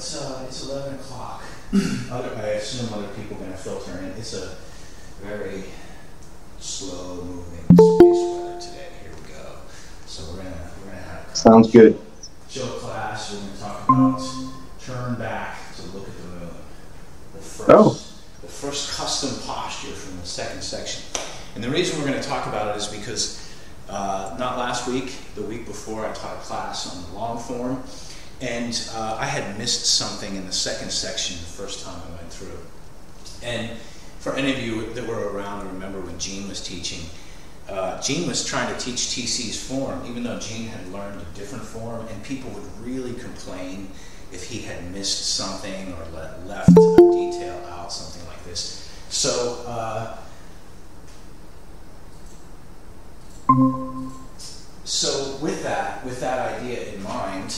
It's 11 o'clock. I assume other people are going to filter in. It's a very slow-moving space weather today. Here we go. So we're gonna have sounds good. Show class. We're going to talk about turn back to look at the moon. The first custom posture from the second section. And the reason we're going to talk about it is because not last week, the week before, I taught a class on the long form. And I had missed something in the second section the first time I went through. And for any of you that were around and remember when Gene was teaching, Gene was trying to teach TC's form, even though Gene had learned a different form, and people would really complain if he had missed something or left a detail out, something like this. So with that idea in mind,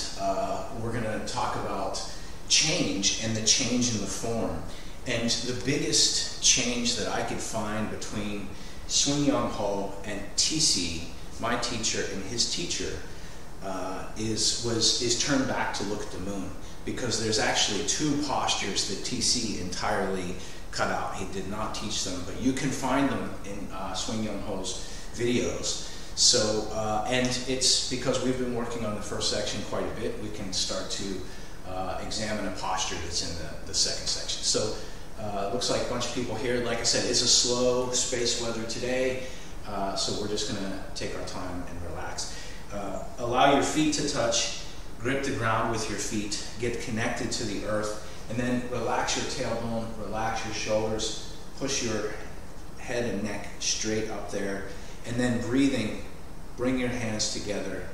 we're going to talk about change and the change in the form. And the biggest change that I could find between Swing Young Ho and TC, my teacher and his teacher, is turn back to look at the moon. Because there's actually two postures that TC entirely cut out. He did not teach them, but you can find them in Swing Young Ho's videos. So, and it's because we've been working on the first section quite a bit, we can start to examine a posture that's in the second section. So, looks like a bunch of people here. Like I said, it's a slow space weather today, so we're just going to take our time and relax. Allow your feet to touch, grip the ground with your feet, get connected to the earth, and then relax your tailbone, relax your shoulders, push your head and neck straight up there. And then breathing, bring your hands together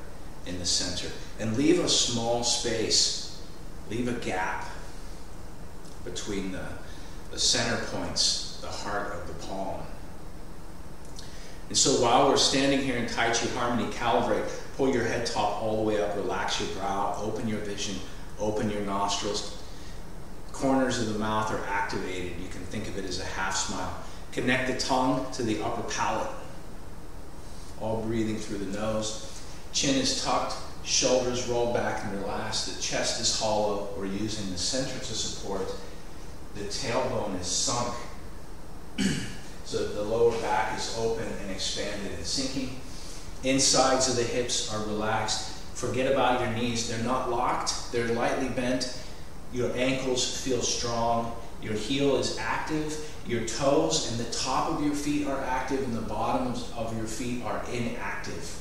in the center. And leave a small space, leave a gap between the center points, the heart of the palm. And so while we're standing here in Tai Chi Harmony, calibrate, pull your head top all the way up, relax your brow, open your vision, open your nostrils. Corners of the mouth are activated. You can think of it as a half smile. Connect the tongue to the upper palate. All breathing through the nose. Chin is tucked, shoulders roll back and relaxed. The chest is hollow. We're using the center to support. The tailbone is sunk. So the lower back is open and expanded and sinking. Insides of the hips are relaxed. Forget about your knees. They're not locked. They're lightly bent. Your ankles feel strong. Your heel is active. Your toes and the top of your feet are active and the bottoms of your feet are inactive.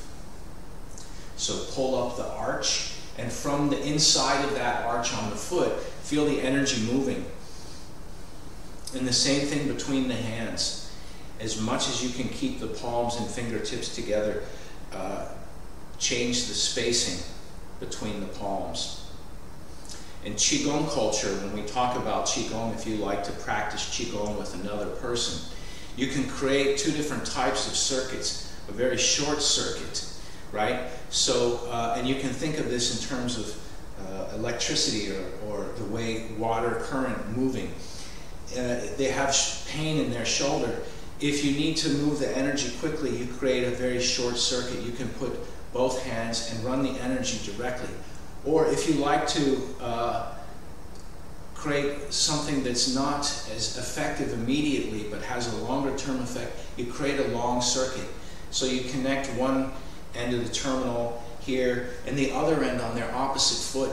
So pull up the arch, and from the inside of that arch on the foot, feel the energy moving. And the same thing between the hands. As much as you can keep the palms and fingertips together, change the spacing between the palms. In Qigong culture, when we talk about Qigong, if you like to practice Qigong with another person, you can create two different types of circuits. A very short circuit, right? So, and you can think of this in terms of electricity or the way water current moving. They have pain in their shoulder. If you need to move the energy quickly, you create a very short circuit. You can put both hands and run the energy directly. Or if you like to create something that's not as effective immediately but has a longer term effect, you create a long circuit. So you connect one end of the terminal here and the other end on their opposite foot,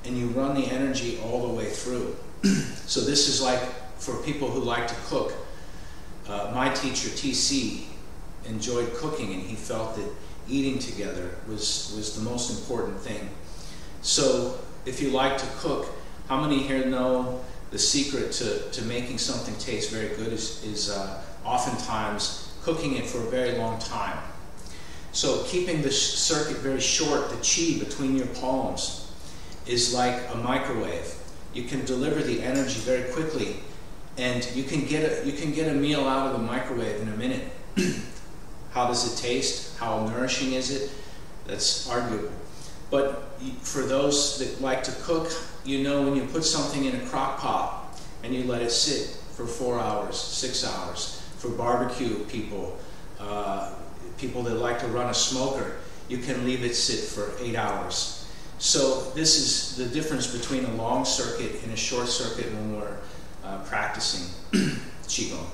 and you run the energy all the way through. So this is like for people who like to cook. My teacher, TC, enjoyed cooking, and he felt that eating together was the most important thing. So, if you like to cook, how many here know the secret to making something taste very good is oftentimes cooking it for a very long time. So, keeping the circuit very short, the chi between your palms, is like a microwave. You can deliver the energy very quickly, and you can get a meal out of the microwave in a minute. How does it taste? How nourishing is it? That's arguable. But for those that like to cook, you know when you put something in a crock pot and you let it sit for 4 hours, 6 hours. For barbecue people, people that like to run a smoker, you can leave it sit for 8 hours. So this is the difference between a long circuit and a short circuit when we're practicing Qigong.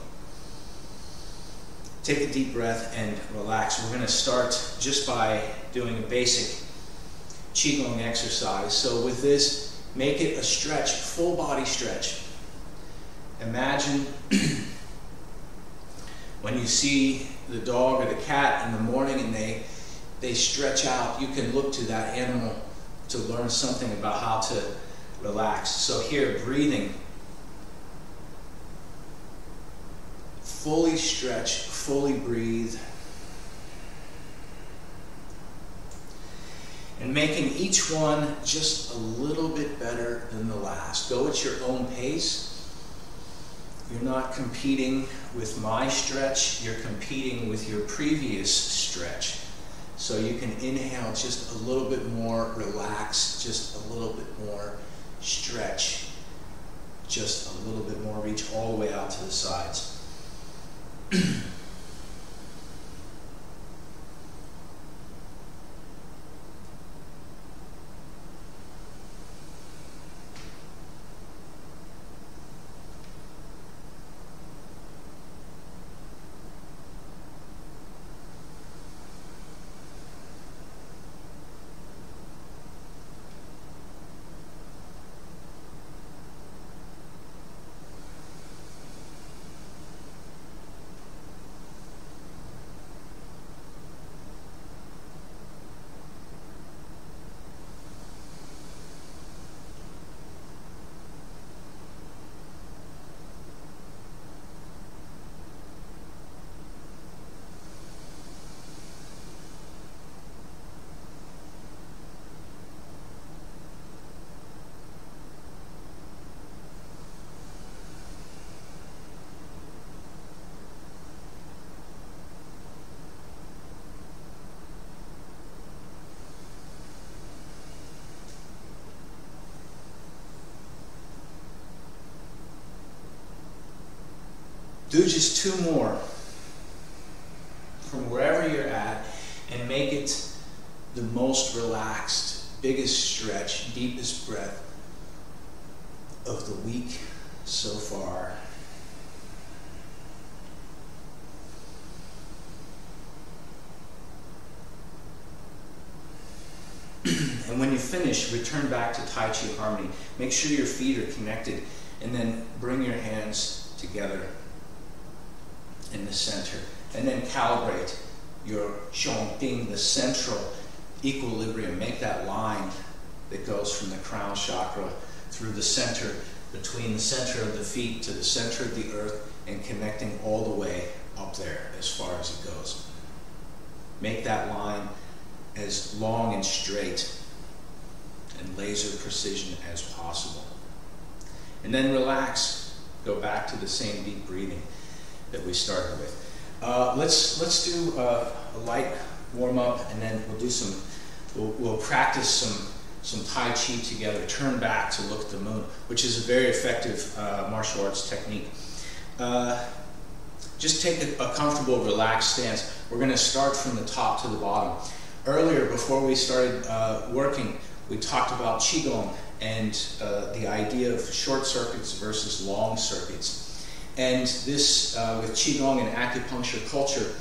Take a deep breath and relax. We're going to start just by doing a basic Qigong exercise. So with this, make it a stretch, full body stretch. Imagine when you see the dog or the cat in the morning and they stretch out, you can look to that animal to learn something about how to relax. So here, breathing. Fully stretch, fully breathe. And making each one just a little bit better than the last. Go at your own pace. You're not competing with my stretch, you're competing with your previous stretch. So you can inhale just a little bit more, relax, just a little bit more, stretch, just a little bit more, reach all the way out to the sides. Do just two more from wherever you're at and make it the most relaxed, biggest stretch, deepest breath of the week so far. And when you finish, return back to Tai Chi Harmony. Make sure your feet are connected and then bring your hands together in the center, and then calibrate your Zhongding, the central equilibrium. Make that line that goes from the crown chakra through the center, between the center of the feet to the center of the earth, and connecting all the way up there as far as it goes. Make that line as long and straight and laser precision as possible. And then relax. Go back to the same deep breathing that we started with. Let's do a light warm up, and then we'll practice some Tai Chi together. Turn back to look at the moon, which is a very effective martial arts technique. Just take a comfortable, relaxed stance. We're going to start from the top to the bottom. Earlier, before we started working, we talked about Qigong and the idea of short circuits versus long circuits. And this, with Qigong and acupuncture culture,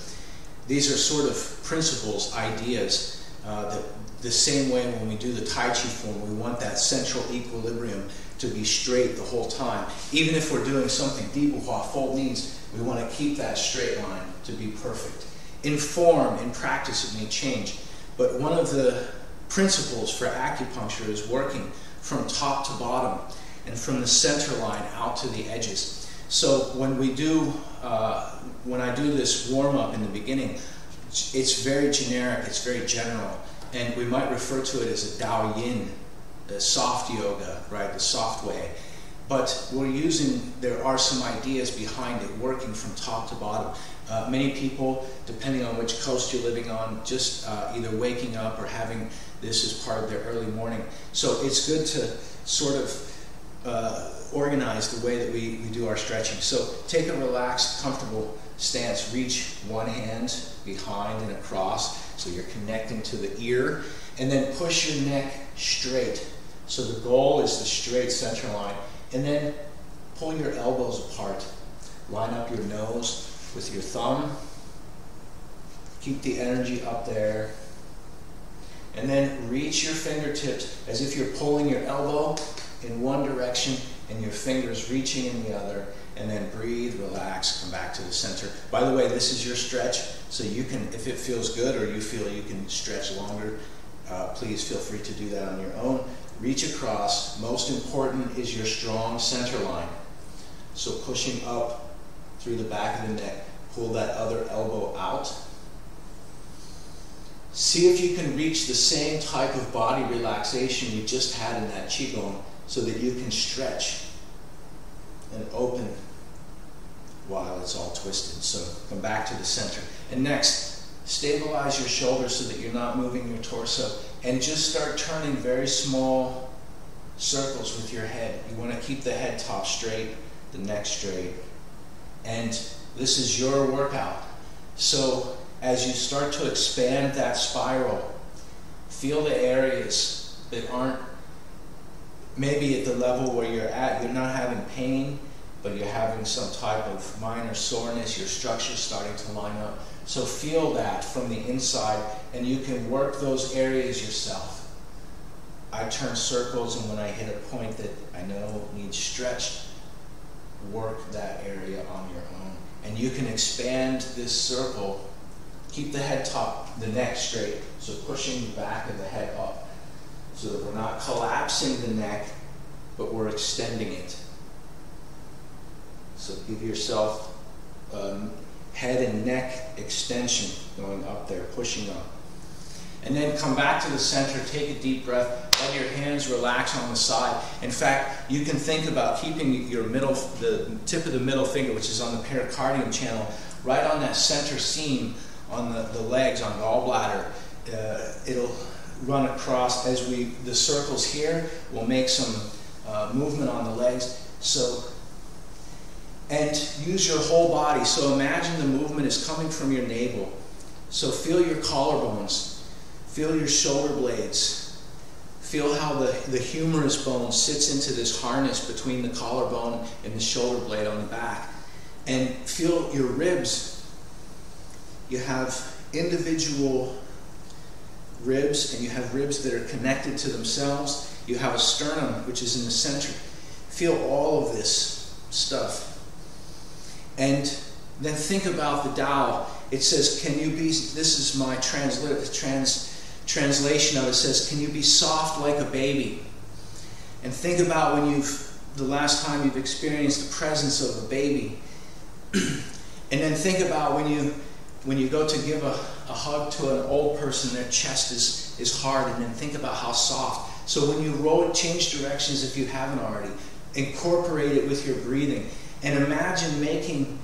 these are sort of principles, ideas, that the same way when we do the Tai Chi form, we want that central equilibrium to be straight the whole time. Even if we're doing something, Dibuhua, fold knees, we want to keep that straight line to be perfect. In form, in practice, it may change. But one of the principles for acupuncture is working from top to bottom and from the center line out to the edges. So when I do this warm-up in the beginning, it's very generic, it's very general, and we might refer to it as a Dao Yin, the soft yoga, right, the soft way. But there are some ideas behind it, working from top to bottom. Many people, depending on which coast you're living on, just either waking up or having this as part of their early morning. So it's good to sort of organize the way that we do our stretching. So take a relaxed, comfortable stance. Reach one hand behind and across, so you're connecting to the ear, And then push your neck straight. So the goal is the straight center line. And then pull your elbows apart. Line up your nose with your thumb. Keep the energy up there. And then reach your fingertips as if you're pulling your elbow in one direction and your fingers reaching in the other. And then breathe, relax, come back to the center. By the way, this is your stretch, so you can, if it feels good or you feel you can stretch longer, please feel free to do that on your own. Reach across. Most important is your strong center line. So pushing up through the back of the neck, pull that other elbow out. See if you can reach the same type of body relaxation you just had in that Qigong so that you can stretch and open while it's all twisted. So come back to the center. And next, stabilize your shoulders so that you're not moving your torso. And just start turning very small circles with your head. You want to keep the head top straight, the neck straight. And this is your workout. So as you start to expand that spiral, feel the areas that aren't maybe at the level where you're at. You're not having pain, but you're having some type of minor soreness. Your structure's starting to line up. So feel that from the inside, and you can work those areas yourself. I turn circles, and when I hit a point that I know needs stretched, work that area on your own. And you can expand this circle. Keep the head top, the neck straight, so pushing the back of the head up, so that we're not collapsing the neck, but we're extending it. So give yourself head and neck extension going up there, pushing up. And then come back to the center, take a deep breath, let your hands relax on the side. In fact, you can think about keeping your the tip of the middle finger, which is on the pericardium channel, right on that center seam on the legs, on gallbladder. It'll run across as the circles here will make some movement on the legs. So, and use your whole body. So imagine the movement is coming from your navel. So feel your collarbones, feel your shoulder blades, feel how the humerus bone sits into this harness between the collarbone and the shoulder blade on the back. And feel your ribs. You have individual ribs, and you have ribs that are connected to themselves. You have a sternum, which is in the center. Feel all of this stuff. And then think about the Tao. It says, can you be, this is my translation of it, says, can you be soft like a baby? And think about when the last time you've experienced the presence of a baby. And then think about when you go to give a hug to an old person, their chest is hard, and then think about how soft. So when you change directions, if you haven't already, incorporate it with your breathing. And imagine making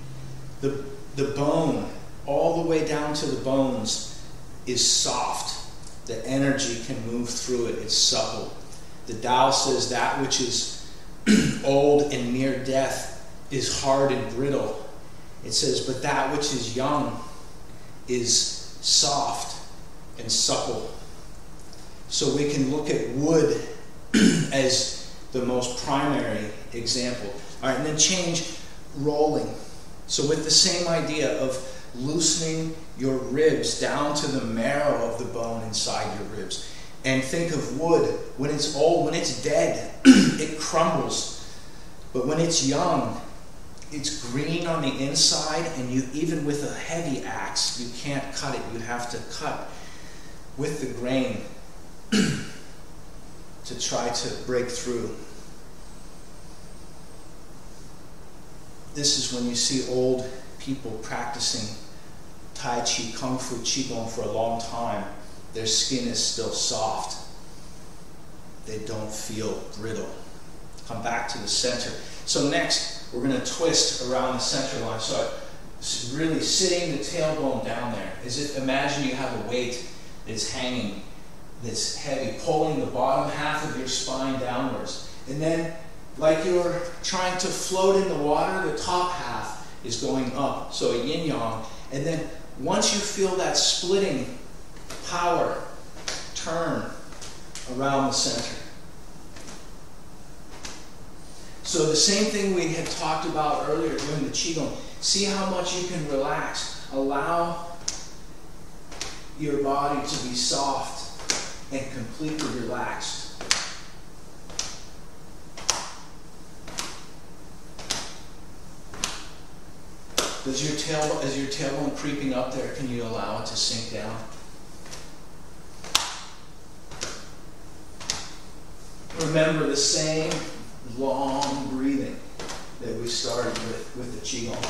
the bone, all the way down to the bones, is soft. The energy can move through it. It's supple. The Tao says that which is old and near death is hard and brittle. It says, but that which is young is soft and supple. So we can look at wood as the most primary example. All right, and then change rolling. So with the same idea of loosening your ribs down to the marrow of the bone inside your ribs. And think of wood. When it's old, when it's dead, it crumbles. But when it's young, it's green on the inside, and even with a heavy axe, you can't cut it. You have to cut with the grain to try to break through. This is when you see old people practicing Tai Chi, Kung Fu, Qigong for a long time. Their skin is still soft. They don't feel brittle. Come back to the center. So next, we're going to twist around the center line. So really sitting the tailbone down there. Imagine you have a weight that's hanging, that's heavy, pulling the bottom half of your spine downwards. And then, like you're trying to float in the water, the top half is going up. So a yin-yang. And then once you feel that splitting power, turn around the center. So the same thing we had talked about earlier during the Qigong. See how much you can relax. Allow your body to be soft and completely relaxed. Is your tailbone creeping up there? Can you allow it to sink down? Remember the same long breathing that we started with the Qigong.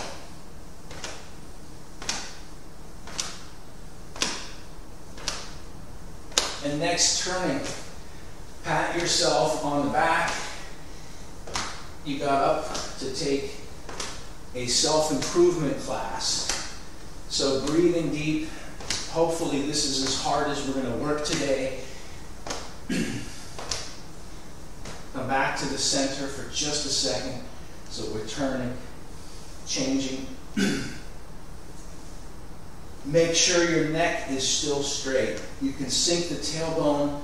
And next, turning. Pat yourself on the back. You got up to take a self-improvement class. So breathing deep. Hopefully this is as hard as we're going to work today. Come back to the center for just a second. So we're turning, changing. Make sure your neck is still straight. You can sink the tailbone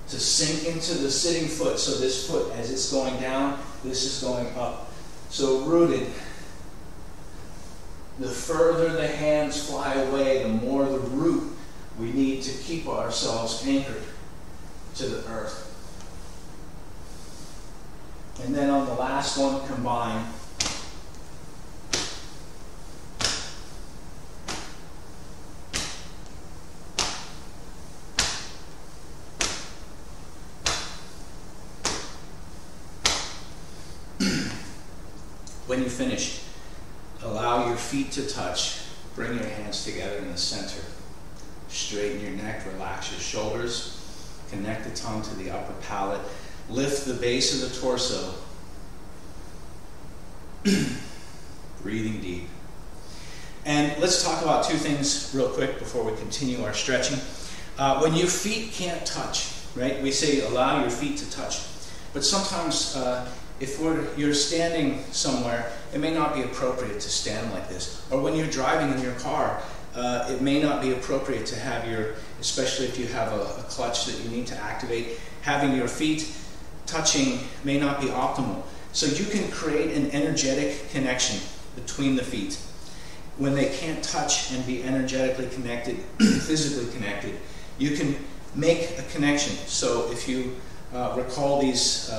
to sink into the sitting foot. So this foot, as it's going down, this is going up. So rooted. The further the hands fly away, the more the root we need to keep ourselves anchored to the earth. And then on the last one, combine. When you finish, allow your feet to touch. Bring your hands together in the center. Straighten your neck, relax your shoulders. Connect the tongue to the upper palate. Lift the base of the torso. Breathing deep. And let's talk about two things real quick before we continue our stretching. When your feet can't touch, right? We say allow your feet to touch. But sometimes if you're standing somewhere, it may not be appropriate to stand like this. Or when you're driving in your car, it may not be appropriate to have especially if you have a clutch that you need to activate, having your feet touching may not be optimal. So you can create an energetic connection between the feet. When they can't touch and be energetically connected, physically connected, you can make a connection. So if you recall these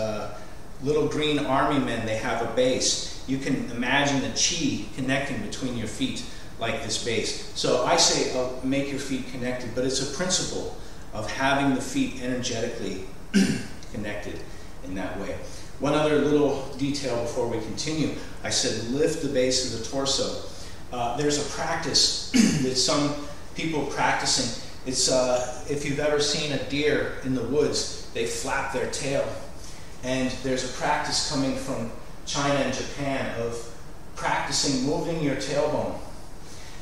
little green army men, they have a base. You can imagine the chi connecting between your feet like this base. So I say make your feet connected, but it's a principle of having the feet energetically connected in that way. One other little detail before we continue. I said lift the base of the torso. There's a practice that some people practicing. It's if you've ever seen a deer in the woods, they flap their tail. And there's a practice coming from China and Japan of practicing moving your tailbone.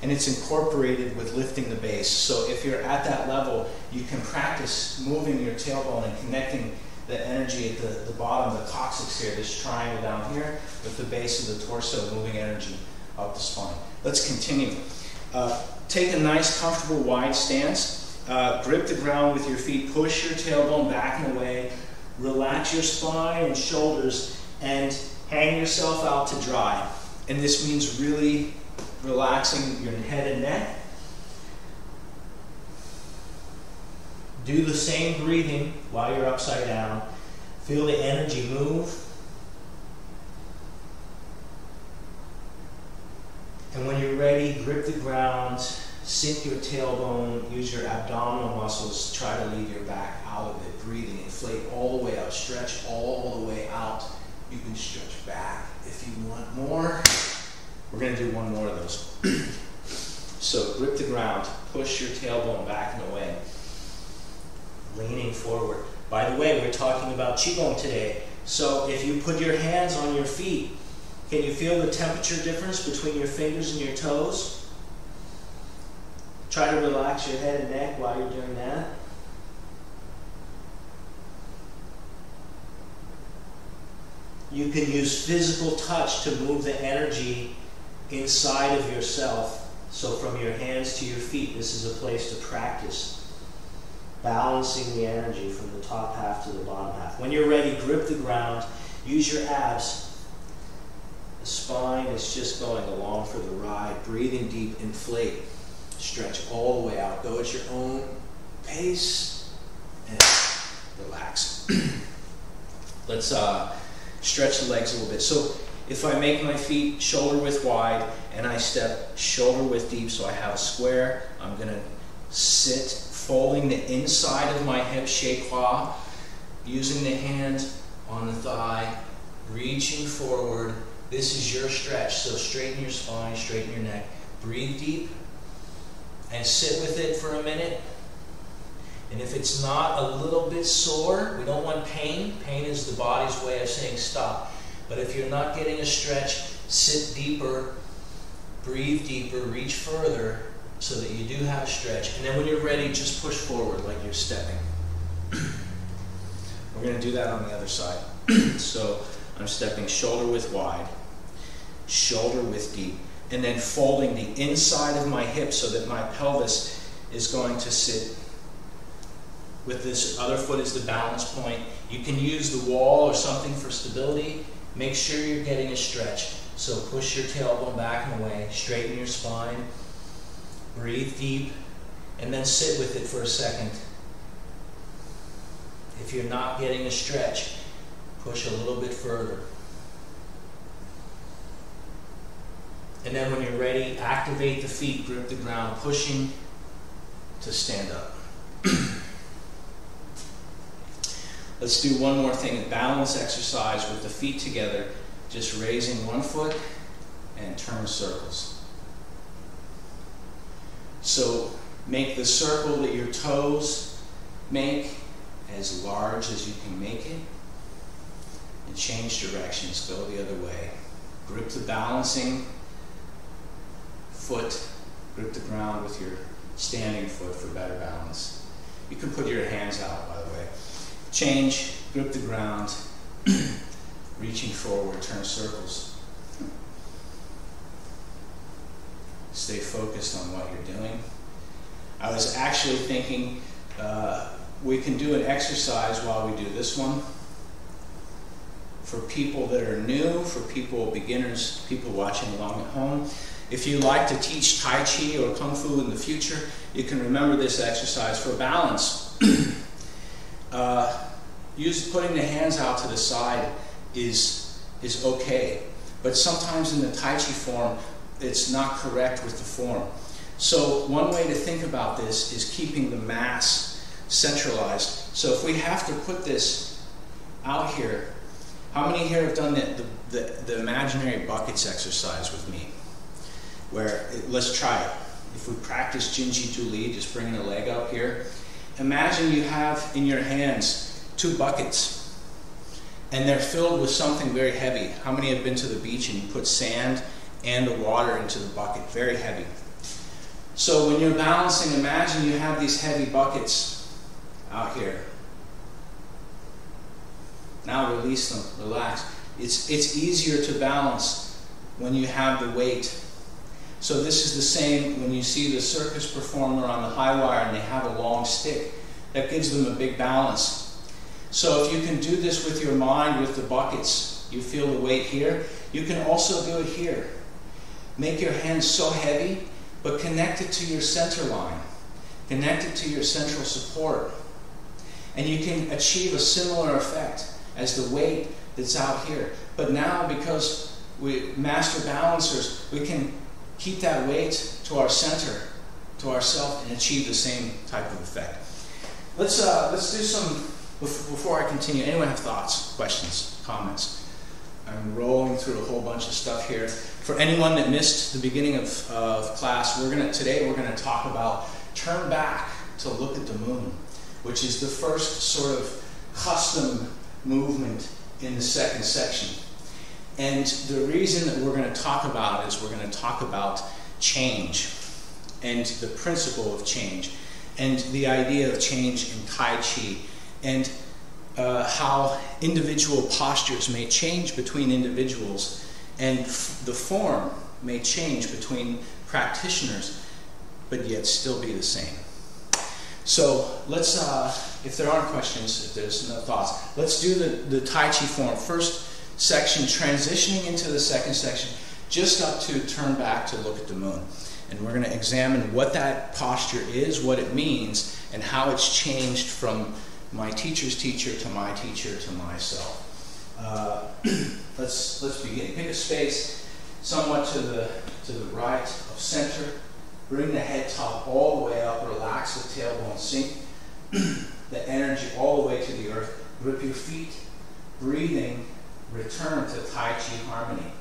And it's incorporated with lifting the base. So if you're at that level, you can practice moving your tailbone and connecting the energy at the bottom, the coccyx here, this triangle down here, with the base of the torso, moving energy up the spine. Let's continue. Take a nice, comfortable, wide stance. Grip the ground with your feet. Push your tailbone back and away. Relax your spine and shoulders and hang yourself out to dry. And this means really relaxing your head and neck. Do the same breathing while you're upside down. Feel the energy move. And when you're ready, grip the ground, sink your tailbone, use your abdominal muscles, try to leave your back out of it. Breathing, inflate all the way out, stretch all the way out. You can stretch back if you want more. We're going to do one more of those. So grip the ground, push your tailbone back and away. Leaning forward. By the way, we're talking about Qigong today. So if you put your hands on your feet, can you feel the temperature difference between your fingers and your toes? Try to relax your head and neck while you're doing that. You can use physical touch to move the energy inside of yourself. So from your hands to your feet, this is a place to practice. balancing the energy from the top half to the bottom half. When you're ready, grip the ground, use your abs. The spine is just going along for the ride. Breathing deep, inflate, stretch all the way out. Go at your own pace and relax. Let's stretch the legs a little bit. So if I make my feet shoulder width wide and I step shoulder width deep so I have a square, I'm going to sit folding the inside of my hip, shake-qua, using the hand on the thigh, reaching forward. This is your stretch, so straighten your spine, straighten your neck. Breathe deep and sit with it for a minute. And if it's not a little bit sore, we don't want pain. Pain is the body's way of saying stop. But if you're not getting a stretch, sit deeper, breathe deeper, reach further so that you do have a stretch. And then when you're ready, just push forward like you're stepping. We're going to do that on the other side. So I'm stepping shoulder width wide, shoulder width deep, and then folding the inside of my hip so that my pelvis is going to sit with this other foot as the balance point. You can use the wall or something for stability. Make sure you're getting a stretch. So push your tailbone back and away, straighten your spine, breathe deep, and then sit with it for a second. If you're not getting a stretch, push a little bit further. And then when you're ready, activate the feet, grip the ground, pushing to stand up. Let's do one more thing, a balance exercise with the feet together, just raising one foot and turn circles. So make the circle that your toes make as large as you can make it, and change directions, go the other way. Grip the balancing foot, grip the ground with your standing foot for better balance. You can put your hands out, by the way. Change, grip the ground, reaching forward, turn circles. Stay focused on what you're doing. I was actually thinking we can do an exercise while we do this one. For people that are new, for people, beginners, people watching along at home. If you like to teach Tai Chi or Kung Fu in the future, you can remember this exercise for balance. Putting the hands out to the side is okay, but sometimes in the Tai Chi form, it's not correct with the form. So one way to think about this is keeping the mass centralized. So if we have to put this out here, how many here have done the imaginary buckets exercise with me? Let's try it. If we practice Jinji Tu Li, just bringing a leg up here. Imagine you have in your hands 2 buckets, and they're filled with something very heavy. How many have been to the beach and you put sand and the water into the bucket? Very heavy. So when you're balancing, imagine you have these heavy buckets out here. Now release them, relax. It's easier to balance when you have the weight. So this is the same when you see the circus performer on the high wire and they have a long stick. That gives them a big balance. So if you can do this with your mind, with the buckets, you feel the weight here. You can also do it here. Make your hands so heavy, but connect it to your center line. Connect it to your central support. And you can achieve a similar effect as the weight that's out here. But now, because we master balancers, we can keep that weight to our center, to ourself, and achieve the same type of effect. Let's do some, before I continue, anyone have thoughts, questions, comments? I'm rolling through a whole bunch of stuff here. For anyone that missed the beginning of class, today we're going to talk about turn back to look at the moon, which is the first sort of custom movement in the second section. And the reason that we're going to talk about it is we're going to talk about change and the principle of change and the idea of change in Tai Chi and how individual postures may change between individuals and the form may change between practitioners, but yet still be the same. So let's, if there aren't questions, if there's no thoughts, let's do the Tai Chi form. First section, transitioning into the second section, just up to turn back to look at the moon. And we're going to examine what that posture is, what it means, and how it's changed from my teacher's teacher to my teacher to myself. Let's begin. Pick a space somewhat to the right of center. Bring the head top all the way up. Relax the tailbone. Sink the energy all the way to the earth. Grip your feet. Breathing. Return to Tai Chi harmony.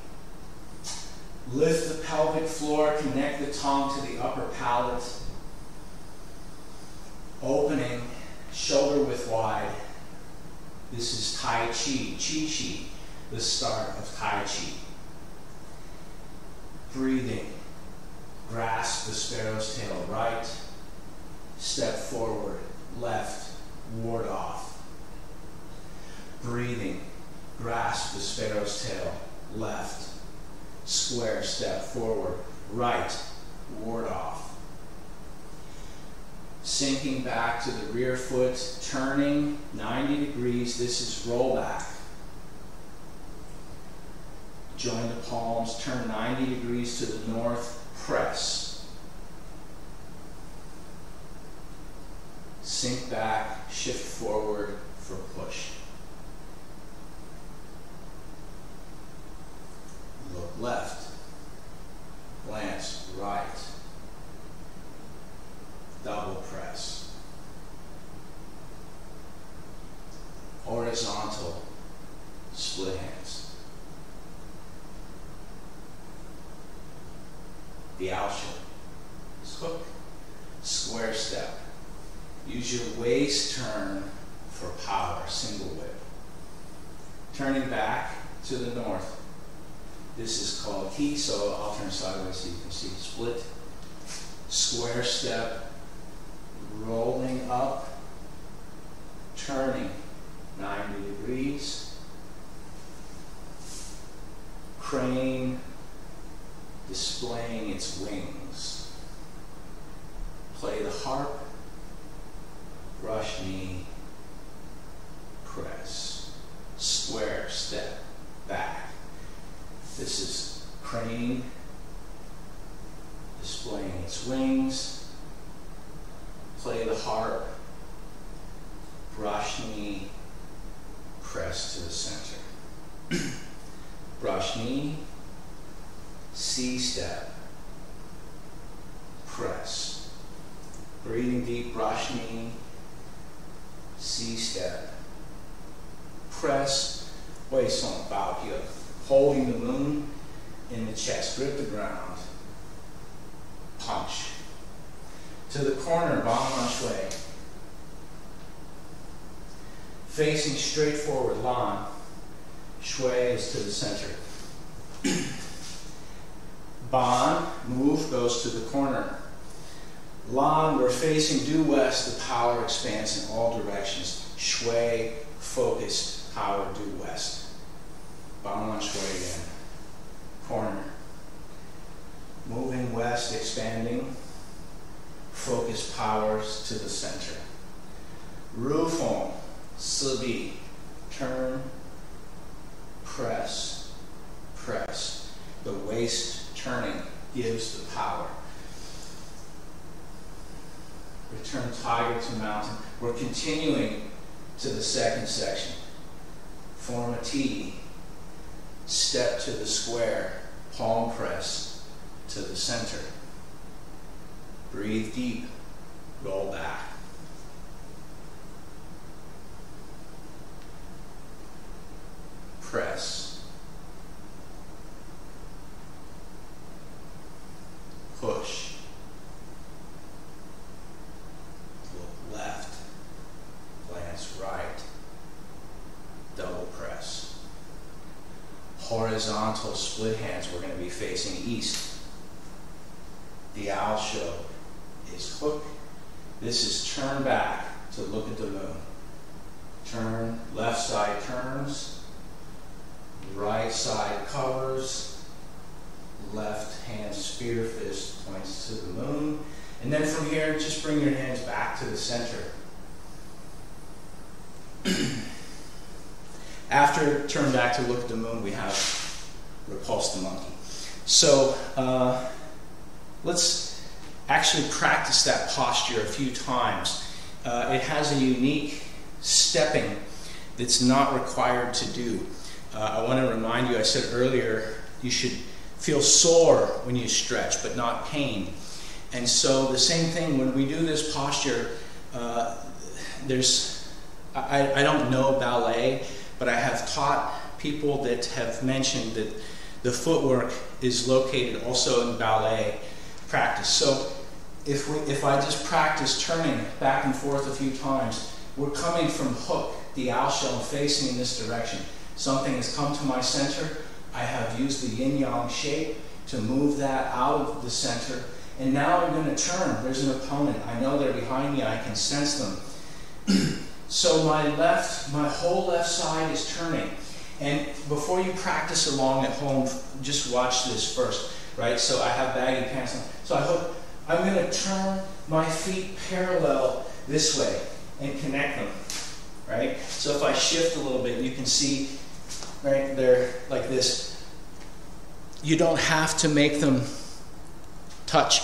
Lift the pelvic floor. Connect the tongue to the upper palate. Opening. Shoulder width wide. This is Tai Chi. Chi Chi. The start of Tai Chi. Breathing. Grasp the sparrow's tail right, step forward, left, ward off. Breathing, grasp the sparrow's tail, left, square step forward, right, ward off. Sinking back to the rear foot, turning 90 degrees, this is roll back. Join the palms, turn 90 degrees to the north, press. Sink back, shift forward for push. Look left, glance right, double press. Horizontal, split hands. The Alsha is hook, square step. Use your waist turn for power, single whip. Turning back to the north. This is called Ki, so I'll turn sideways so you can see the split. Square step, rolling up, turning 90 degrees. Crane, displaying its wings. Play the harp, brush knee, press. Square step, back. This is crane, displaying its wings. Play the harp, brush knee, press to the center. Brush knee, C-step, press. Breathing deep, brush knee, C-step, press. Wei Song Bao here. Holding the moon in the chest. Grip the ground. Punch. To the corner, Ban Shui. Facing straight forward, Lan. Shui is to the center. Ban, move, goes to the corner. Lan, we're facing due west, the power expands in all directions. Shui, focused, power due west. Ban Shui again. Corner. Moving west, expanding. Focus powers to the center. Ru Feng, Si Bi, turn, press, press. The waist turning gives the power. Return tiger to mountain. We're continuing to the second section. Form a T. Step to the square. Palm press to the center. Breathe deep. Roll back. Press. Push. Look left. Glance right. Double press. Horizontal split hands. We're going to be facing east. The owl show is hook. This is turn back to look at the moon. Turn, left side turns, right side covers, left hand spear fist points to the moon. And then from here, just bring your hands back to the center. After turn back to look at the moon, we have repulse the monkey. So let's actually practice that posture a few times. It has a unique stepping that's not required to do. I want to remind you, I said earlier, you should feel sore when you stretch, but not pain. And so the same thing when we do this posture, I don't know ballet, but I have taught people that have mentioned that the footwork is located also in ballet practice. So if I just practice turning back and forth a few times, we're coming from hook, the owl shell, and facing in this direction. Something has come to my center. I have used the yin-yang shape to move that out of the center. And now I'm going to turn. There's an opponent. I know they're behind me. I can sense them. So my whole left side is turning. And before you practice along at home, just watch this first, right? So I have baggy pants on. So I'm going to turn my feet parallel this way and connect them, right? So if I shift a little bit, you can see, right, they're like this. You don't have to make them touch.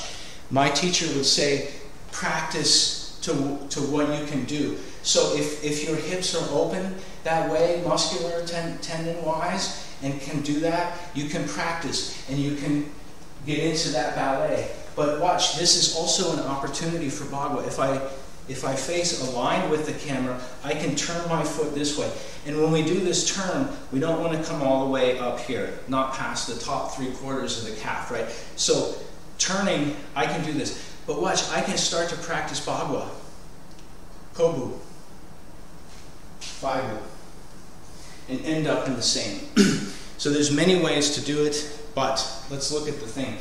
My teacher would say, practice to what you can do. So if your hips are open that way, muscular tendon-wise, and can do that, you can practice and you can get into that ballet. But watch, this is also an opportunity for Bagua. If I face aligned with the camera, I can turn my foot this way. And when we do this turn, we don't want to come all the way up here, not past the top 3/4 of the calf, right? So turning, I can do this. But watch, I can start to practice Bagua, Kobu, Faibu, and end up in the same. So there's many ways to do it, but let's look at the thing.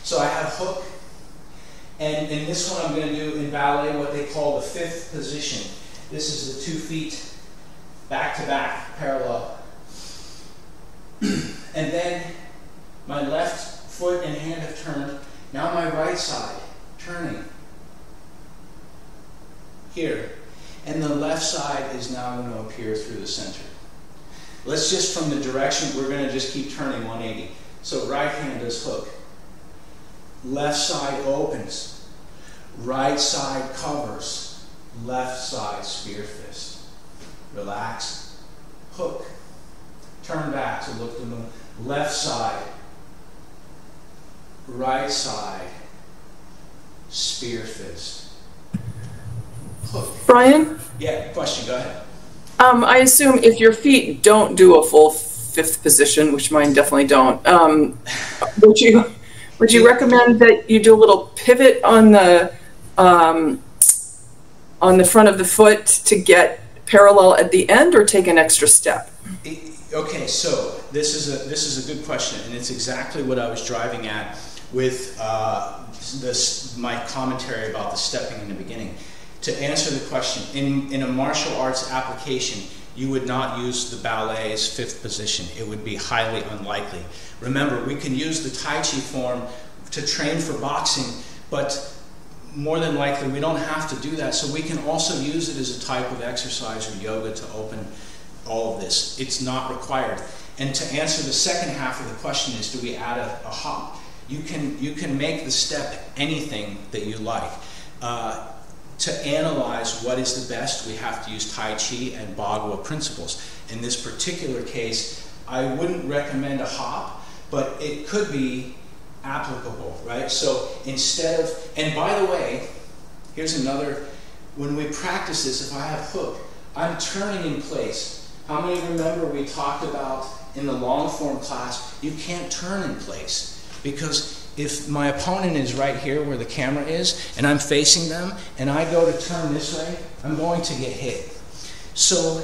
So I have hook, and in this one I'm going to do in ballet what they call the 5th position. This is the 2 feet back to back, parallel. And then my left foot and hand have turned. Now my right side, turning here. And the left side is now going to appear through the center. Let's just, from the direction, we're going to just keep turning 180. So right hand does hook. Left side opens. Right side covers. Left side spear fist. Relax. Hook. Turn back to look at the moon. Left side. Right side. Spear fist. Hook. Brian? Yeah, question, go ahead. I assume if your feet don't do a full 5th position, which mine definitely don't, would you recommend that you do a little pivot on the front of the foot to get parallel at the end, or take an extra step? Okay, so this is a good question, and it's exactly what I was driving at with my commentary about the stepping in the beginning. To answer the question, in a martial arts application, you would not use the ballet's 5th position. It would be highly unlikely. Remember, we can use the Tai Chi form to train for boxing, but more than likely we don't have to do that. So we can also use it as a type of exercise or yoga to open all of this. It's not required. And to answer the second half of the question is, do we add a hop? You can make the step anything that you like. To analyze what is the best, we have to use Tai Chi and Bagua principles. In this particular case, I wouldn't recommend a hop, but it could be applicable, right? So instead of, and by the way, here's another, when we practice this, if I have hook, I'm turning in place. How many remember we talked about in the long form class, you can't turn in place, because if my opponent is right here where the camera is, and I'm facing them, and I go to turn this way, I'm going to get hit. So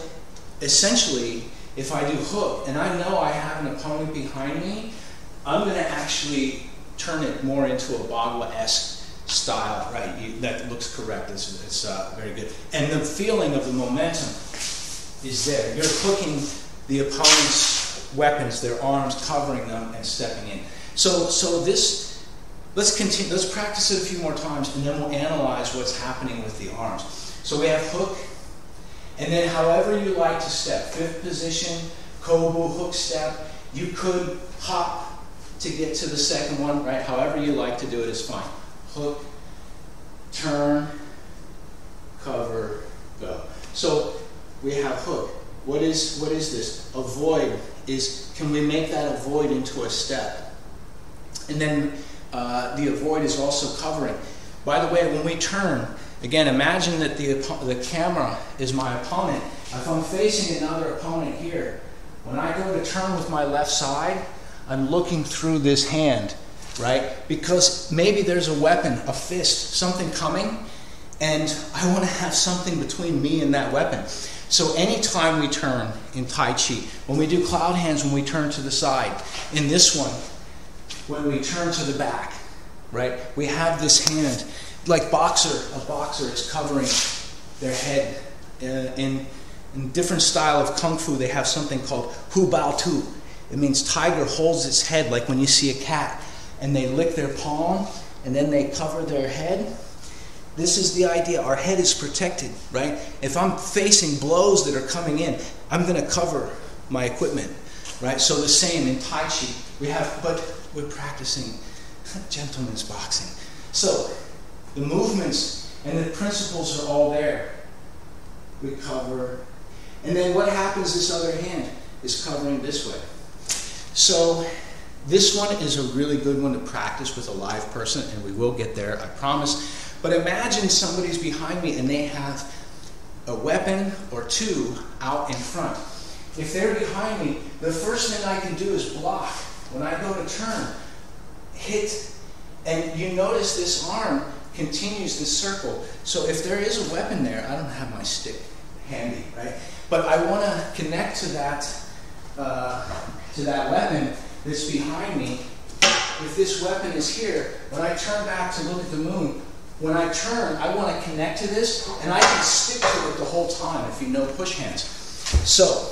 essentially, if I do hook, and I know I have an opponent behind me, I'm going to actually turn it more into a Bagua-esque style, right? That looks correct. It's very good. And the feeling of the momentum is there. You're hooking the opponent's weapons, their arms, covering them and stepping in. So this let's continue. Let's practice it a few more times, and then we'll analyze what's happening with the arms. So we have hook, and then however you like to step. Fifth position, kobu, hook step. You could hop to get to the second one, right? However you like to do it is fine. Hook, turn, cover, go. So we have hook. What is this? Avoid is, can we make that avoid into a step? And then the avoid is also covering. By the way, when we turn, again, imagine that the camera is my opponent. If I'm facing another opponent here, when I go to turn with my left side, I'm looking through this hand, right? Because maybe there's a weapon, a fist, something coming, and I want to have something between me and that weapon. So anytime we turn in Tai Chi, when we do cloud hands, when we turn to the side, in this one, when we turn to the back, right? We have this hand, like a boxer is covering their head. In different style of Kung Fu, they have something called Hu Bao Tu. It means tiger holds its head, like when you see a cat, and they lick their palm, and then they cover their head. This is the idea. Our head is protected, right? If I'm facing blows that are coming in, I'm going to cover my equipment, right? So the same in Tai Chi. But we're practicing gentleman's boxing. So the movements and the principles are all there. We cover. And then what happens, this other hand is covering this way. So this one is a really good one to practice with a live person, and we will get there, I promise. But imagine somebody's behind me and they have a weapon or two out in front. If they're behind me, the first thing I can do is block. When I go to turn, hit, and you notice this arm continues this circle. So if there is a weapon there, I don't have my stick handy, right? But I want to connect to that weapon that's behind me. If this weapon is here, when I turn back to look at the moon, when I turn, I want to connect to this, and I can stick to it the whole time if you know push hands. So,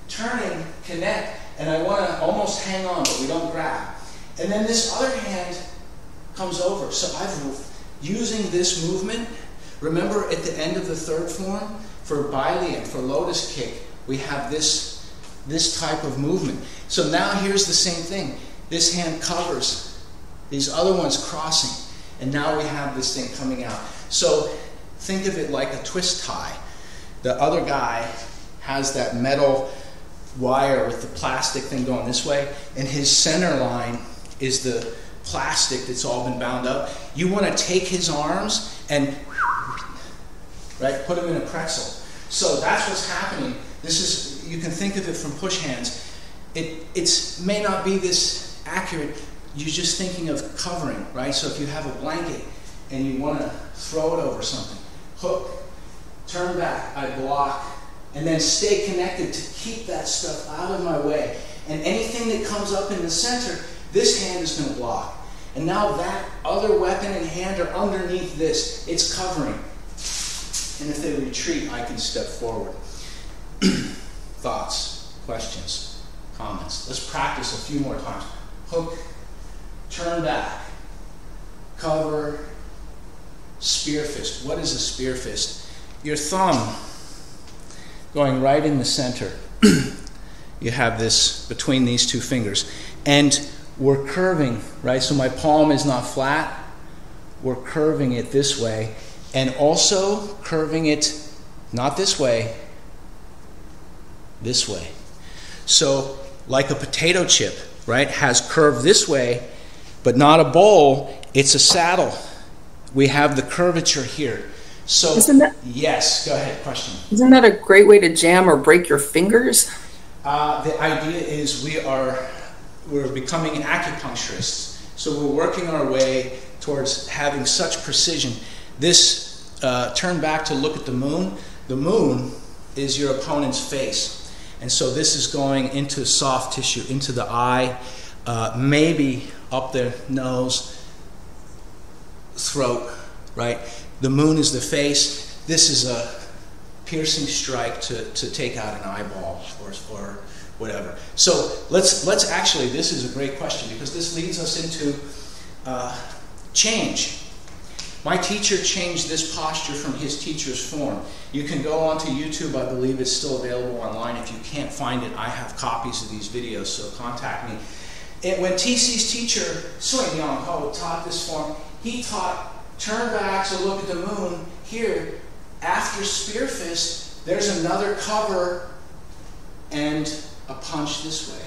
turning, connect, and I want to almost hang on, but we don't grab. And then this other hand comes over. So using this movement, remember at the end of the third form, for Bailian, for lotus kick, we have this type of movement. So now here's the same thing. This hand covers, these other ones crossing. And now we have this thing coming out. So think of it like a twist tie. The other guy has that metal wire with the plastic thing going this way, and his center line is the plastic that's all been bound up. You want to take his arms and put them in a pretzel. So that's what's happening. This is, you can think of it from push hands. It may not be this accurate. You're just thinking of covering, right? So if you have a blanket and you want to throw it over something, hook, turn back, I block, and then stay connected to keep that stuff out of my way. And anything that comes up in the center, this hand is going to block. And now that other weapon and hand are underneath this. It's covering. And if they retreat, I can step forward. Thoughts, questions, comments. Let's practice a few more times. Hook, turn back, cover, spear fist. What is a spear fist? Your thumb going right in the center. You have this between these two fingers. And we're curving, right? So my palm is not flat. We're curving it this way. And also curving it not this way, this way. So like a potato chip, right, has curved this way, but not a bowl, it's a saddle. We have the curvature here. So, yes, go ahead, question. Isn't that a great way to jam or break your fingers? The idea is we're becoming acupuncturists. So we're working our way towards having such precision. This, turn back to look at the moon. The moon is your opponent's face. And so this is going into soft tissue, into the eye, maybe up the nose, throat, right? The moon is the face. This is a piercing strike to take out an eyeball whatever. So let's actually, this is a great question because this leads us into change. My teacher changed this posture from his teacher's form. You can go onto YouTube, I believe it's still available online. If you can't find it, I have copies of these videos, so contact me. When TC's teacher, Swing Young Ho, taught this form, he taught turn back to look at the moon. Here, after spear fist, there's another cover and a punch this way.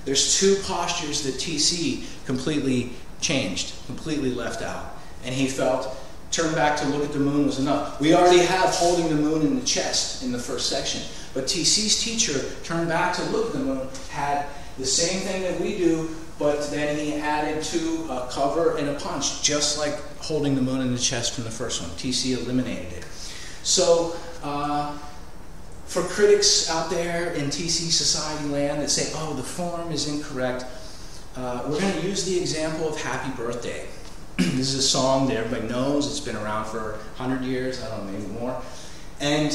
There's two postures that TC completely changed, completely left out. And he felt turn back to look at the moon was enough. We already have holding the moon in the chest in the first section. But TC's teacher, turn back to look at the moon, had the same thing that we do, but then he added to a cover and a punch, just like holding the moon in the chest from the first one. TC eliminated it. So, for critics out there in TC Society land that say, oh, the form is incorrect, we're going to use the example of Happy Birthday. This is a song that everybody knows. It's been around for 100 years, I don't know, maybe more. And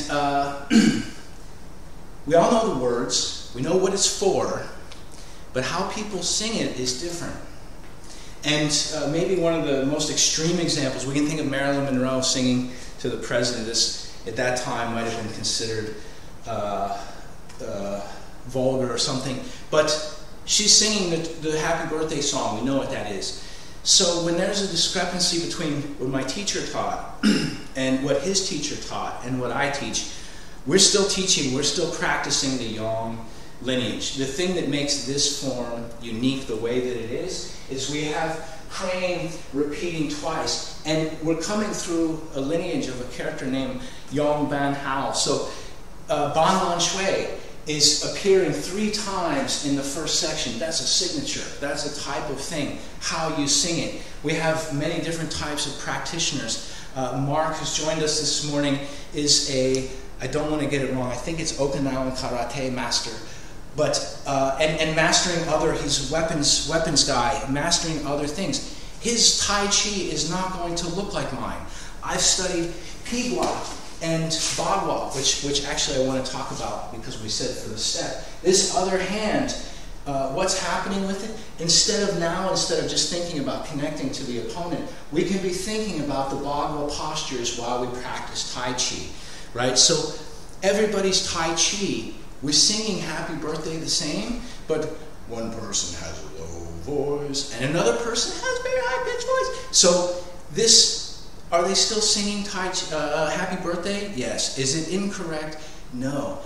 we all know the words. We know what it's for. But how people sing it is different. And maybe one of the most extreme examples, we can think of Marilyn Monroe singing to the president. This, at that time, might have been considered vulgar or something. But she's singing the Happy Birthday song. We know what that is. So when there's a discrepancy between what my teacher taught and what his teacher taught and what I teach, we're still teaching, we're still practicing the Yang lineage. The thing that makes this form unique the way that it is we have Crane repeating twice, and we're coming through a lineage of a character named Yong Ban Hao. So Ban Lan Shui is appearing 3 times in the first section. That's a signature. That's a type of thing, how you sing it. We have many different types of practitioners. Mark, who's joined us this morning, is a, I don't want to get it wrong, I think it's Okinawan karate master. But, and mastering other, he's weapons guy, mastering other things. His Tai Chi is not going to look like mine. I've studied Pigua and Bagua, which actually I want to talk about because we said for the step. This other hand, what's happening with it? Instead of just thinking about connecting to the opponent, we can be thinking about the Bagua postures while we practice Tai Chi, right? So everybody's Tai Chi, we're singing Happy Birthday the same, but one person has a low voice and another person has a very high-pitched voice. So this, are they still singing Happy Birthday? Yes. Is it incorrect? No.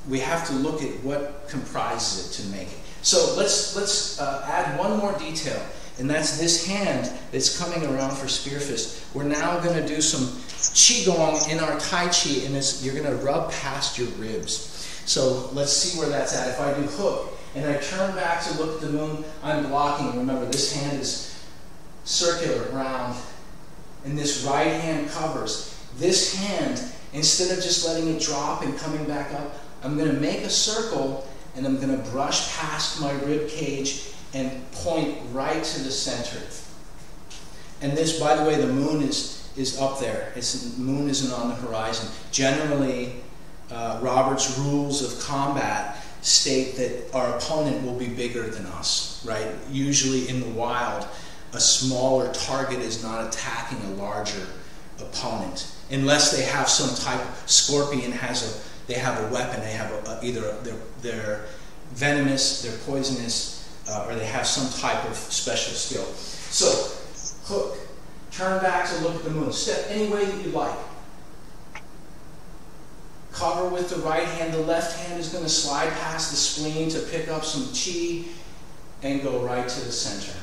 We have to look at what comprises it to make it. So let's add one more detail, and that's this hand that's coming around for spear fist. We're now going to do some qigong in our Tai Chi, and you're going to rub past your ribs. So let's see where that's at. If I do hook and I turn back to look at the moon, I'm blocking. Remember, this hand is circular, round, and this right hand covers. This hand, instead of just letting it drop and coming back up, I'm going to make a circle and I'm going to brush past my rib cage and point right to the center. And this, by the way, the moon is up there. The moon isn't on the horizon. Generally, Robert's rules of combat state that our opponent will be bigger than us, right? Usually in the wild, a smaller target is not attacking a larger opponent, unless they have some type. Scorpion they have a weapon. They have either they're venomous, they're poisonous, or they have some type of special skill. So hook, turn back to look at the moon. Step any way that you like. Cover with the right hand. The left hand is going to slide past the spleen to pick up some chi and go right to the center.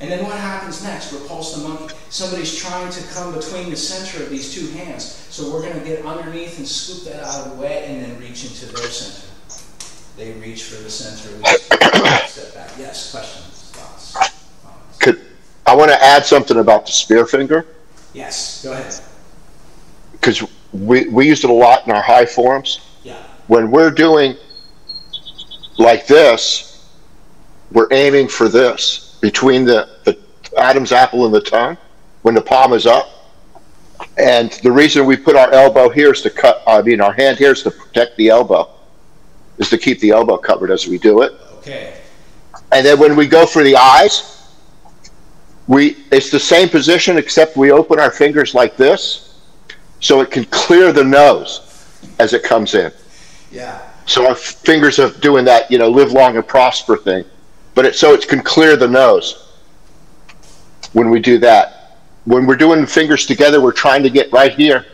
And then what happens next? Repulse the monkey. Somebody's trying to come between the center of these two hands. So we're going to get underneath and scoop that out of the way and then reach into their center. They reach for the center. We step back. Yes, questions, thoughts? I want to add something about the spear finger. Yes, go ahead. Because we used it a lot in our high forms. Yeah. When we're doing like this, we're aiming for this, between the Adam's apple and the tongue, when the palm is up. And the reason we put our elbow here is to our hand here is to protect the elbow. is to keep the elbow covered as we do it. Okay. And then when we go for the eyes, it's the same position except we open our fingers like this so it can clear the nose as it comes in. Yeah. So our fingers are doing that, live long and prosper thing. But so it can clear the nose when we do that. When we're doing fingers together, we're trying to get right here.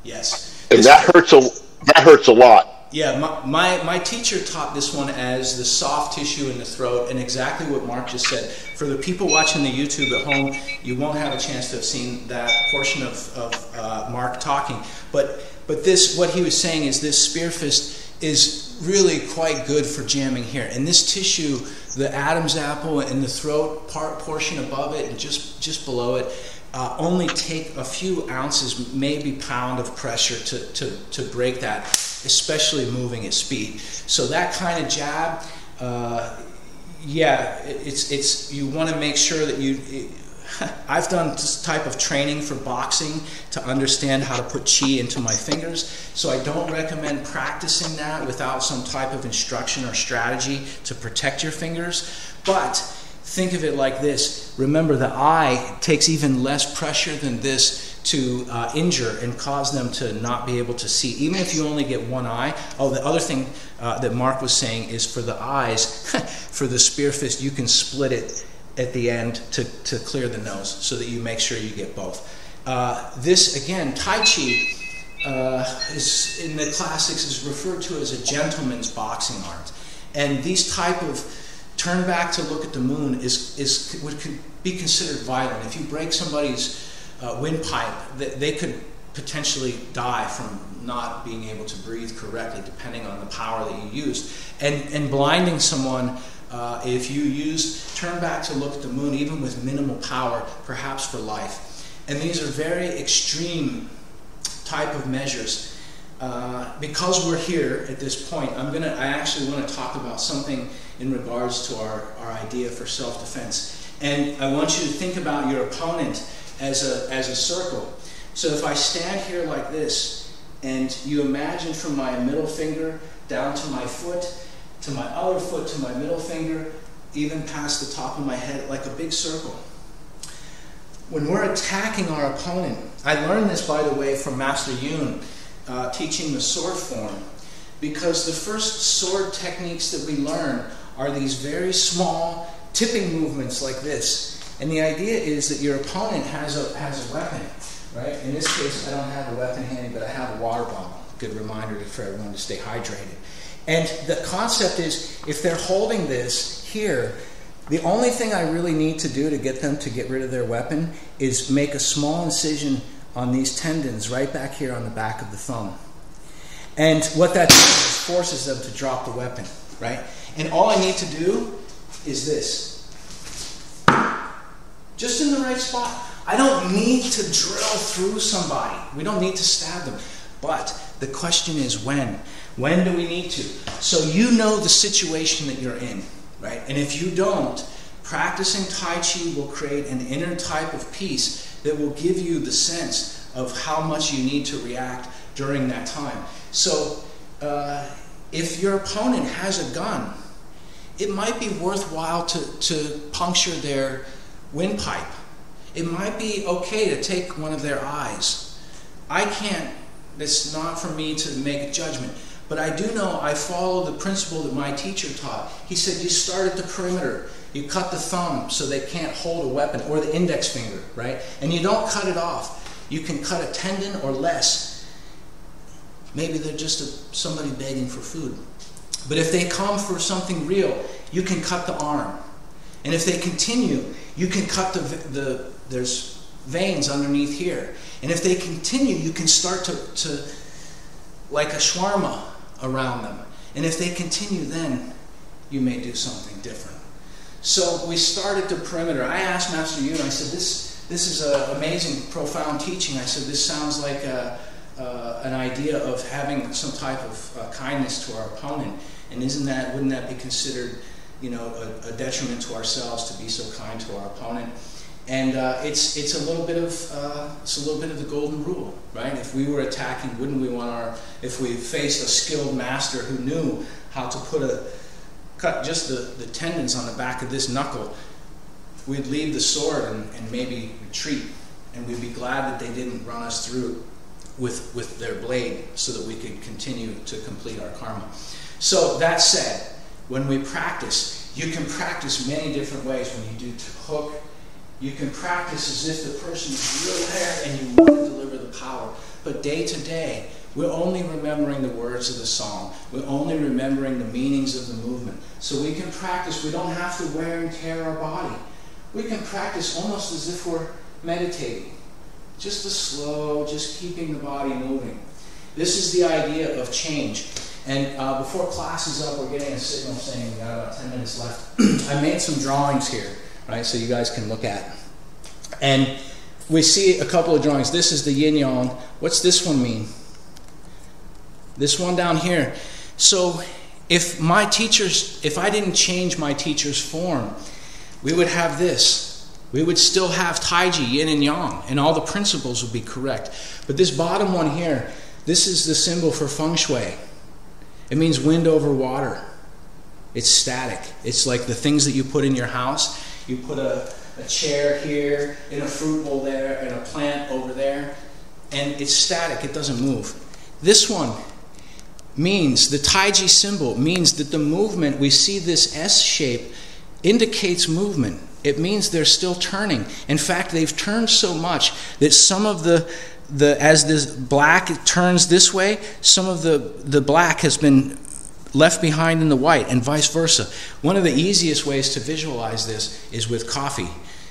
Yes. And that hurts a lot. Yeah, my teacher taught this one as the soft tissue in the throat, and exactly what Mark just said. For the people watching the YouTube at home, you won't have a chance to have seen that portion of Mark talking. But this, what he was saying is this spear fist is really quite good for jamming here. And this tissue, the Adam's apple and the throat portion above it and just below it, only take a few ounces, maybe pound of pressure to break that, especially moving at speed. So that kind of jab, yeah, it's you want to make sure that you. I've done this type of training for boxing to understand how to put chi into my fingers, so I don't recommend practicing that without some type of instruction or strategy to protect your fingers. But think of it like this. Remember, the eye takes even less pressure than this to injure and cause them to not be able to see, even if you only get one eye. Oh, the other thing that Mark was saying is for the eyes, for the spear fist, you can split it at the end to clear the nose so that you make sure you get both. This, again, Tai Chi is in the classics is referred to as a gentleman's boxing art. And these type of turn back to look at the moon would be considered violent. If you break somebody's windpipe, they could potentially die from not being able to breathe correctly, depending on the power that you used. And blinding someone, if you turn back to look at the moon, even with minimal power, perhaps for life. And these are very extreme type of measures. Because we're here at this point, I actually want to talk about something in regards to our idea for self-defense. And I want you to think about your opponent as a circle. So if I stand here like this, and you imagine from my middle finger down to my foot, to my other foot, to my middle finger, even past the top of my head, like a big circle. When we're attacking our opponent, I learned this, by the way, from Master Yun, teaching the sword form, because the first sword techniques that we learn are these very small tipping movements like this. And the idea is that your opponent has a weapon, right? In this case, I don't have a weapon handy, but I have a water bottle. Good reminder for everyone to stay hydrated. And the concept is, if they're holding this here, the only thing I really need to do to get them to get rid of their weapon is make a small incision on these tendons right back here on the back of the thumb. And what that does is forces them to drop the weapon, right? And all I need to do is this. Just in the right spot. I don't need to drill through somebody. We don't need to stab them. But the question is when. When do we need to? So you know the situation that you're in, right? And if you don't, practicing Tai Chi will create an inner type of peace that will give you the sense of how much you need to react during that time. So if your opponent has a gun, it might be worthwhile to puncture their windpipe. It might be okay to take one of their eyes. I can't, it's not for me to make a judgment. But I do know I follow the principle that my teacher taught. He said you start at the perimeter. You cut the thumb so they can't hold a weapon, or the index finger, right? And you don't cut it off. You can cut a tendon or less. Maybe they're just somebody begging for food. But if they come for something real, you can cut the arm. And if they continue, you can cut there's veins underneath here. And if they continue, you can start to like a shawarma around them. And if they continue, then you may do something different. So we started the perimeter. I asked Master Yun, I said, this is an amazing, profound teaching. I said, this sounds like an idea of having some type of kindness to our opponent. And wouldn't that be considered, a detriment to ourselves to be so kind to our opponent? And it's a little bit of the golden rule, right? If we were attacking, wouldn't we want if we faced a skilled master who knew how to cut just the tendons on the back of this knuckle, we'd leave the sword and maybe retreat, and we'd be glad that they didn't run us through with their blade so that we could continue to complete our karma. So that said, when we practice, you can practice many different ways. When you do hook, you can practice as if the person is really there and you want to deliver the power. But day to day, we're only remembering the words of the song. We're only remembering the meanings of the movement. So we can practice. We don't have to wear and tear our body. We can practice almost as if we're meditating. Just the slow, just keeping the body moving. This is the idea of change. And before class is up, we're getting a signal saying we got about 10 minutes left. I made some drawings here, right, so you guys can look at. And we see a couple of drawings. This is the yin-yang. What's this one mean? This one down here. So if I didn't change my teacher's form, we would have this. We would still have Taiji, yin and yang, and all the principles would be correct. But this bottom one here, this is the symbol for feng shui. It means wind over water. It's static. It's like the things that you put in your house. You put a chair here, and a fruit bowl there, and a plant over there, and it's static. It doesn't move. This one means, the Taiji symbol means that the movement, we see this S shape, indicates movement. It means they're still turning. In fact, they've turned so much that some of as this black turns this way, some of the black has been left behind in the white, and vice versa. One of the easiest ways to visualize this is with coffee.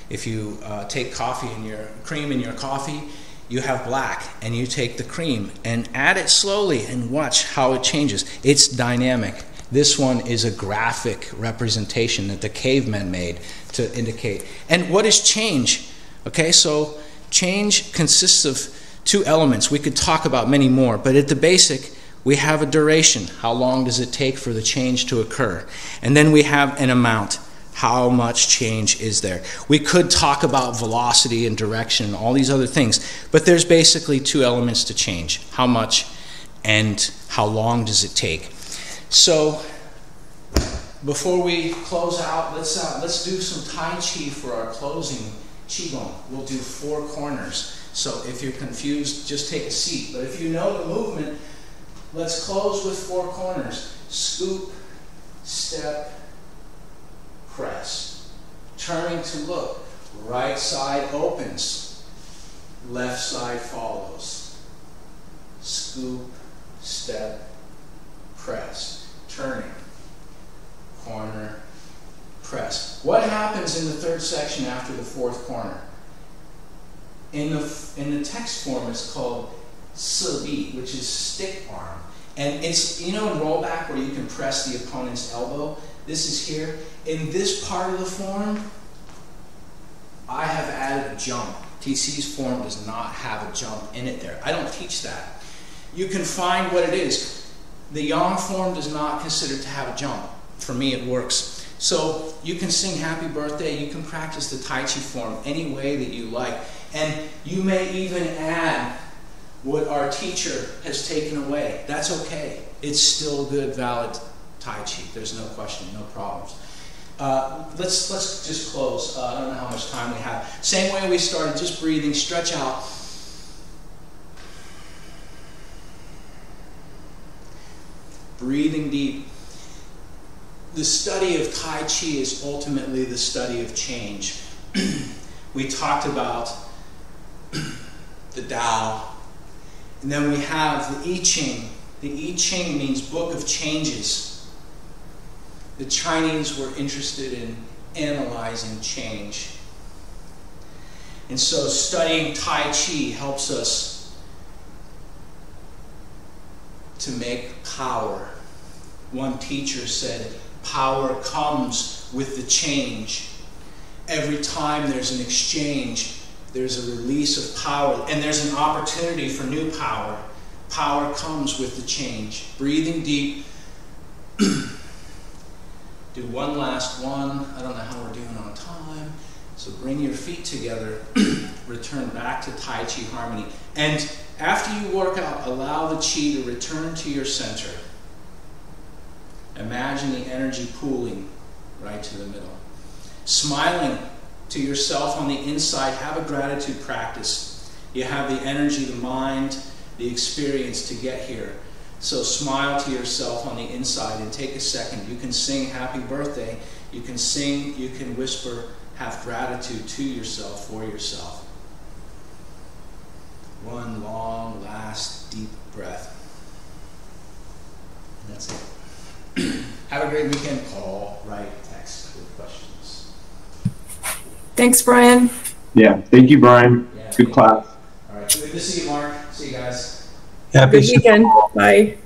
If you take cream in your coffee, you have black, and you take the cream and add it slowly and watch how it changes. It's dynamic. This one is a graphic representation that the cavemen made to indicate. And what is change? Okay, so change consists of two elements. We could talk about many more, but at the basic, we have a duration. How long does it take for the change to occur? And then we have an amount. How much change is there? We could talk about velocity and direction and all these other things, but there's basically two elements to change. How much and how long does it take? So before we close out, let's do some Tai Chi for our closing Qigong. We'll do 4 corners. So if you're confused, just take a seat. But if you know the movement, let's close with 4 corners. Scoop, step, press. Turning to look. Right side opens. Left side follows. Scoop, step, press. Turning. Corner, press. What happens in the 3rd section after the 4th corner? In the text form, it's called Si Bi, which is stick arm. And it's, in rollback where you can press the opponent's elbow. This is here. In this part of the form, I have added a jump. TC's form does not have a jump in it there. I don't teach that. You can find what it is. The Yang form does not consider to have a jump. For me, it works. So you can sing happy birthday. You can practice the Tai Chi form any way that you like. And you may even add what our teacher has taken away. That's okay. It's still good, valid Tai Chi. There's no question, no problems. Let's just close. I don't know how much time we have. Same way we started, just breathing, stretch out. Breathing deep. The study of Tai Chi is ultimately the study of change. We talked about the Tao, and then we have the I Ching. The I Ching means Book of Changes. The Chinese were interested in analyzing change. And so studying Tai Chi helps us to make power. One teacher said, power comes with the change. Every time there's an exchange, there's a release of power, and there's an opportunity for new power. Power comes with the change. Breathing deep. Do one last one. I don't know how we're doing on time. So bring your feet together, return back to Tai Chi harmony. And after you work out, allow the Qi to return to your center. Imagine the energy pooling right to the middle. Smiling to yourself on the inside, have a gratitude practice. You have the energy, the mind, the experience to get here. So smile to yourself on the inside and take a second. You can sing happy birthday. You can sing, you can whisper, have gratitude to yourself, for yourself. One long, last, deep breath. And that's it. Have a great weekend. Call, write, text with questions. Thanks, Brian. Yeah, thank you, Brian. Yeah, Good class. All right, good to see you, Mark. See you guys. Good weekend. Bye.